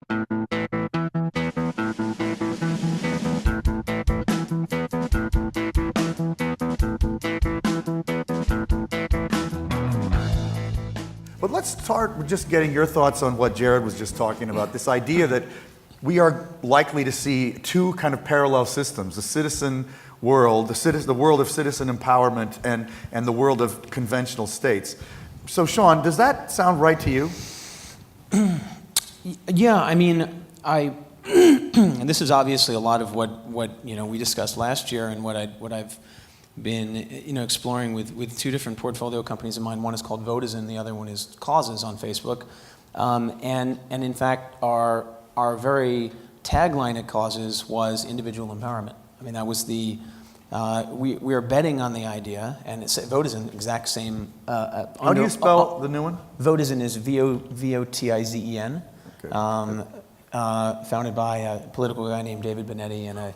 But let's start with just getting your thoughts on what Jared was just talking about, this idea that we are likely to see two kind of parallel systems, the citizen world, the world of citizen empowerment and the world of conventional states. So Sean, does that sound right to you? Yeah, I mean, and this is obviously a lot of what we discussed last year, and what I've been exploring with two different portfolio companies of mine. One is called Votizen, the other one is Causes on Facebook, and in fact our very tagline at Causes was individual empowerment. I mean, that was the we are betting on the idea, and it's Votizen, exact same. How do you spell the new one? Votizen is Votizen. Okay. Founded by a political guy named David Benetti and a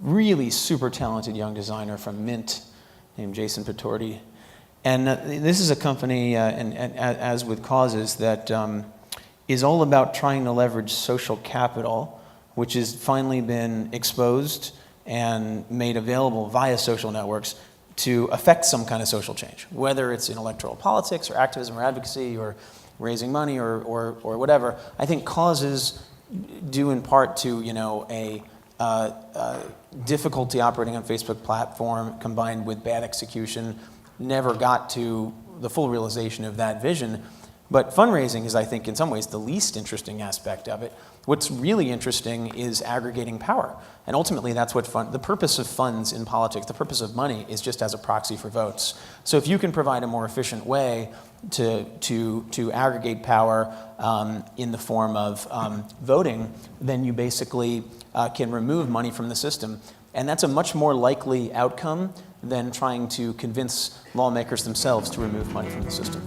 really super talented young designer from Mint named Jason Patorti. And this is a company, and as with Causes, that is all about trying to leverage social capital, which has finally been exposed and made available via social networks to affect some kind of social change, whether it's in electoral politics or activism or advocacy or raising money or whatever. I think Causes, due in part to a difficulty operating on Facebook platform combined with bad execution, never got to the full realization of that vision. But fundraising is, I think, in some ways the least interesting aspect of it. What's really interesting is aggregating power. And ultimately, that's what the purpose of funds in politics, the purpose of money, is just as a proxy for votes. So if you can provide a more efficient way to aggregate power in the form of voting, then you basically can remove money from the system. And that's a much more likely outcome than trying to convince lawmakers themselves to remove money from the system.